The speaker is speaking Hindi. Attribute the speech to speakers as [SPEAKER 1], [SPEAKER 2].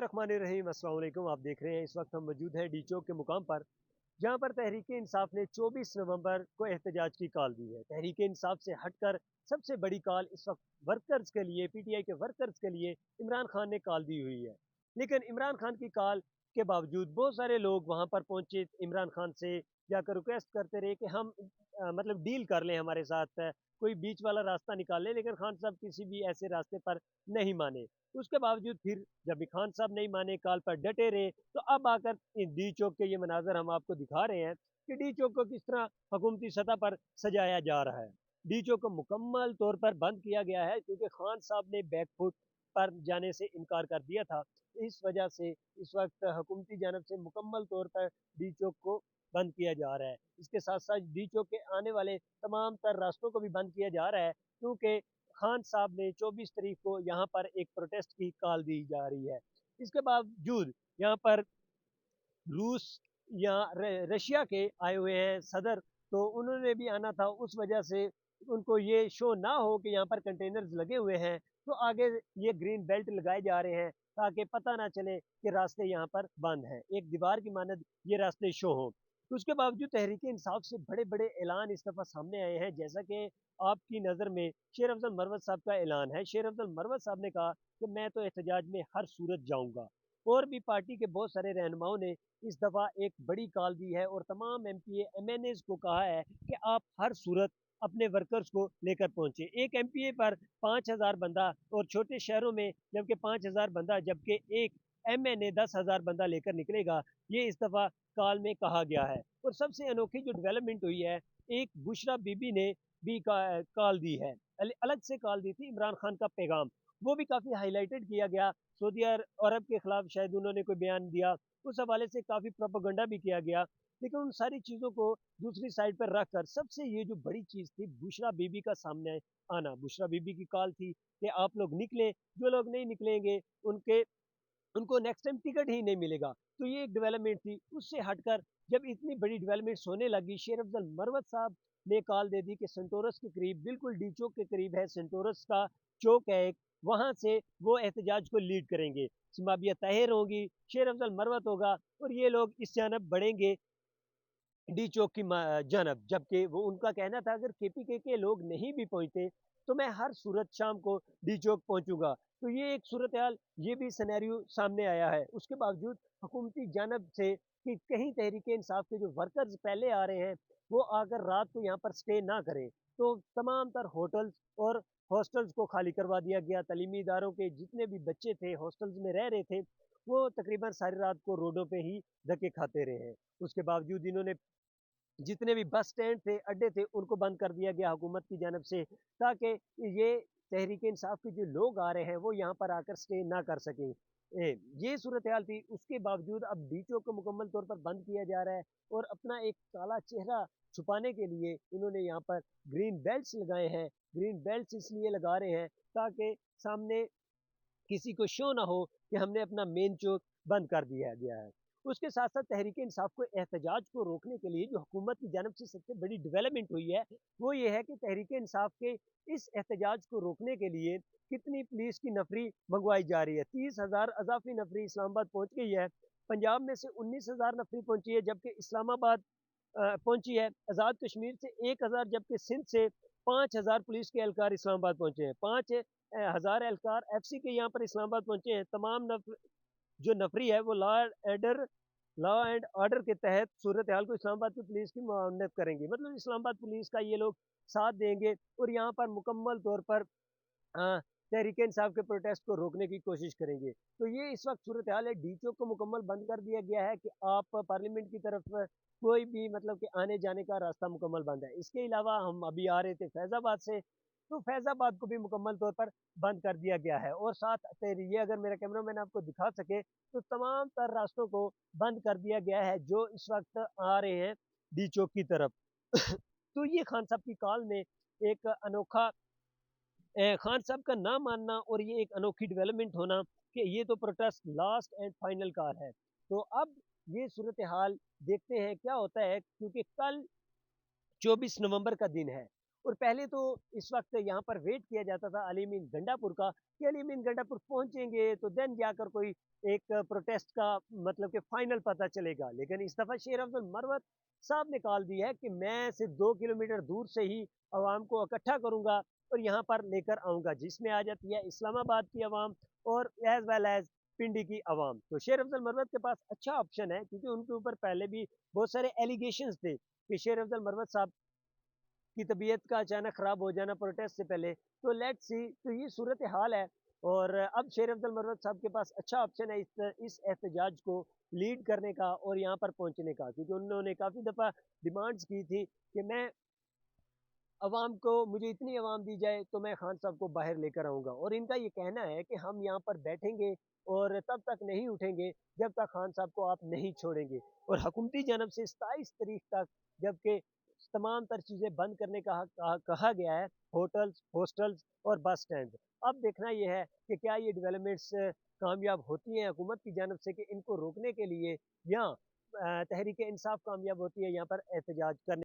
[SPEAKER 1] रहीम अस्सलाम वालेकुम। आप देख रहे हैं इस वक्त हम मौजूद हैं डी चौक के मुकाम पर, जहां पर तहरीक इंसाफ ने 24 नवंबर को एहतजाज की कॉल दी है। तहरीक इंसाफ से हटकर सबसे बड़ी कॉल इस वक्त वर्कर्स के लिए, पीटीआई के वर्कर्स के लिए इमरान खान ने कॉल दी हुई है। लेकिन इमरान खान की कॉल के बावजूद बहुत सारे लोग वहां पर पहुंचे, इमरान खान से जाकर रिक्वेस्ट करते रहे कि हम मतलब डील कर लें हमारे साथ, कोई बीच वाला रास्ता निकाल लें। लेकिन खान साहब किसी भी ऐसे रास्ते पर नहीं माने। उसके बावजूद फिर जब खान साहब नहीं माने, कॉल पर डटे रहे, तो अब आकर डी चौक के ये मनाजर हम आपको दिखा रहे हैं कि डी चौक को किस तरह हुकूमती सतह पर सजाया जा रहा है। डी चौक को मुकम्मल तौर पर बंद किया गया है क्योंकि खान साहब ने बैकफुट पर जाने से इनकार कर दिया था। इस वजह से इस वक्त हुकूमती जानब से मुकम्मल तौर पर डी चौक को बंद किया जा रहा है। इसके साथ साथ डी चौक के आने वाले तमाम तर रास्तों को भी बंद किया जा रहा है क्योंकि खान साहब ने 24 तारीख को यहाँ पर एक प्रोटेस्ट की कॉल दी जा रही है। इसके बावजूद यहाँ पर रूस या रशिया के आए हुए हैं सदर, तो उन्होंने भी आना था। उस वजह से उनको ये शो ना हो कि यहाँ पर कंटेनर्स लगे हुए हैं, तो आगे ये ग्रीन बेल्ट लगाए जा रहे हैं ताकि पता ना चले कि रास्ते यहाँ पर बंद हैं, एक दीवार की मानद ये रास्ते शो हो। उसके बावजूद तहरीक इंसाफ से बड़े बड़े ऐलान इस दफ़ा सामने आए हैं, जैसा कि आपकी नज़र में शेर अफजल मरवत साहब का ऐलान है। शेर अफजल मरवत साहब ने कहा कि मैं तो एहतजाज में हर सूरत जाऊंगा। और भी पार्टी के बहुत सारे रहनुमाओं ने इस दफ़ा एक बड़ी कॉल दी है और तमाम एमपीए एमएनएज को कहा है कि आप हर सूरत अपने वर्कर्स को लेकर पहुंचे। एक एमपीए पर 5,000 बंदा और छोटे शहरों में जबकि 5,000 बंदा, जबकि एक एमएनए 10,000 बंदा लेकर निकलेगा, ये इस दफ़ा कॉल में कहा गया है। और सबसे अनोखी जो डेवलपमेंट हुई है, एक बुशरा बीबी ने भी कॉल दी है, अलग से कॉल दी थी इमरान खान का पैगाम, वो भी काफ़ी हाईलाइटेड किया गया। सऊदी अरब के खिलाफ शायद उन्होंने कोई बयान दिया, उस हवाले से काफ़ी प्रोपेगेंडा भी किया गया। लेकिन उन सारी चीज़ों को दूसरी साइड पर रखकर सबसे ये जो बड़ी चीज़ थी बुशरा बीबी का सामने आना। बुशरा बीबी की कॉल थी कि आप लोग निकले, जो लोग नहीं निकलेंगे उनके उनको नेक्स्ट टाइम टिकट ही नहीं मिलेगा। तो ये एक डेवलपमेंट थी। उससे हटकर जब इतनी बड़ी डेवलपमेंट्स होने लगी, शेर अफजल मरवत साहब ने कॉल दे दी कि सेंटोरस के करीब, बिल्कुल डी चौक के करीब है सेंटोरस का चौक है एक, वहां से वो एहतजाज को लीड करेंगे। सिमाबिया ताहिर होगी, शेर अफजल मरवत होगा और ये लोग इस जानब बढ़ेंगे डी चौक की जानब। जबकि वो उनका कहना था अगर केपीके के लोग नहीं भी पहुंचते तो मैं हर सूरत शाम को डी चौक पहुंचूंगा। तो ये एक सूरत हाल, ये भी सिनेरियो सामने आया है। उसके बावजूद हुकूमती जानब से कि कहीं तहरीक इंसाफ के जो वर्कर्स पहले आ रहे हैं वो आकर रात को यहाँ पर स्टे ना करें, तो तमाम तर होटल्स और हॉस्टल्स को खाली करवा दिया गया। तलीमी इदारों के जितने भी बच्चे थे हॉस्टल्स में रह रहे थे, वो तकरीबन सारी रात को रोडों पे ही धक्के खाते रहे हैं। उसके बावजूद इन्होंने जितने भी बस स्टैंड थे, अड्डे थे, उनको बंद कर दिया गया हुकूमत की जानब से, ताकि ये तहरीक इंसाफ के जो लोग आ रहे हैं वो यहाँ पर आकर स्टे ना कर सकें। ये सूरत हाल थी। उसके बावजूद अब डी चौक को मुकम्मल तौर पर बंद किया जा रहा है और अपना एक काला चेहरा छुपाने के लिए इन्होंने यहाँ पर ग्रीन बेल्ट्स लगाए हैं। ग्रीन बेल्ट्स इसलिए लगा रहे हैं ताकि सामने किसी को शो ना हो कि हमने अपना मेन चौक बंद कर दिया गया है। उसके साथ साथ तहरीक इंसाफ को एहतजाज को रोकने के लिए जो हुकूमत की जानब से सबसे बड़ी डेवलपमेंट हुई है वो ये है कि तहरीक इंसाफ के इस एहतजाज को रोकने के लिए कितनी पुलिस की नफरी मंगवाई जा रही है। 30,000 अजाफी नफरी इस्लामाबाद पहुंच गई है। पंजाब में से 19,000 नफरी पहुंची है, जबकि इस्लामाबाद पहुंची है। आज़ाद कश्मीर से 1,000, जबकि सिंध से 5,000 पुलिस के एहलकार इस्लामाबाद पहुंचे हैं। 5,000 एहलकार एफसी के यहाँ पर इस्लामाबाद पहुंचे हैं। तमाम जो नफरी है वो लॉ एंड ऑर्डर के तहत सूरत हाल को इस्लामाबाद की पुलिस की मुआवनत करेंगे, मतलब इस्लामाबाद पुलिस का ये लोग साथ देंगे और यहाँ पर मुकम्मल तौर पर तहरीक इंसाफ के प्रोटेस्ट को रोकने की कोशिश करेंगे। तो ये इस वक्त सूरत हाल है। डी चौक को मुकम्मल बंद कर दिया गया है कि आप पार्लियामेंट की तरफ कोई भी मतलब कि आने जाने का रास्ता मुकम्मल बंद है। इसके अलावा हम अभी आ रहे थे फैज़ाबाद से, तो फैज़ाबाद को भी मुकम्मल तौर पर बंद कर दिया गया है। और साथ ये अगर मेरा कैमरा मैन आपको दिखा सके तो तमाम तर रास्तों को बंद कर दिया गया है जो इस वक्त आ रहे हैं डी चौक की तरफ। तो ये खान साहब की कॉल में एक अनोखा खान साहब का ना मानना और ये एक अनोखी डेवलपमेंट होना कि ये तो protest last and final car है। तो अब ये सूरत हाल देखते हैं क्या होता है, क्योंकि कल 24 नवंबर का दिन है और पहले तो इस वक्त यहाँ पर वेट किया जाता था अली मीन गंडापुर का कि अली मीन गंडापुर पहुंचेंगे तो देन जाकर कोई एक प्रोटेस्ट का मतलब कि फाइनल पता चलेगा। लेकिन इस दफ़ा शेर अब्दुल मरवत साहब ने कॉल दी है कि मैं सिर्फ 2 किलोमीटर दूर से ही आवाम को इकट्ठा करूंगा और यहाँ पर लेकर आऊंगा, जिसमें आ जाती है इस्लामाबाद की आवाम और एज वेल एज पिंडी की आवाम। तो शेर अफजल मरवत के पास अच्छा ऑप्शन है क्योंकि उनके ऊपर पहले भी बहुत सारे एलिगेशंस थे कि शेर अफजल मरवत साहब की तबीयत का अचानक ख़राब हो जाना प्रोटेस्ट से पहले। तो लेट्स सी, तो ये सूरत हाल है। और अब शेर अब्दुल मरवत साहब के पास अच्छा ऑप्शन है इस एहतजाज को लीड करने का और यहाँ पर पहुँचने का, क्योंकि उन्होंने काफ़ी दफ़ा डिमांड्स की थी कि मैं अवाम को, मुझे इतनी अवाम दी जाए तो मैं खान साहब को बाहर लेकर आऊँगा। और इनका ये कहना है कि हम यहाँ पर बैठेंगे और तब तक नहीं उठेंगे जब तक खान साहब को आप नहीं छोड़ेंगे। और हुकूमती जानब से 27 तारीख तक, जबकि तमाम तर चीज़ें बंद करने का कहा गया है, होटल्स, हॉस्टल्स और बस स्टैंड। अब देखना ये है कि क्या ये डेवलपमेंट्स कामयाब होती हैं हुकूमत की जानब से कि इनको रोकने के लिए, या तहरीक इंसाफ कामयाब होती है यहाँ पर एहतजाज करने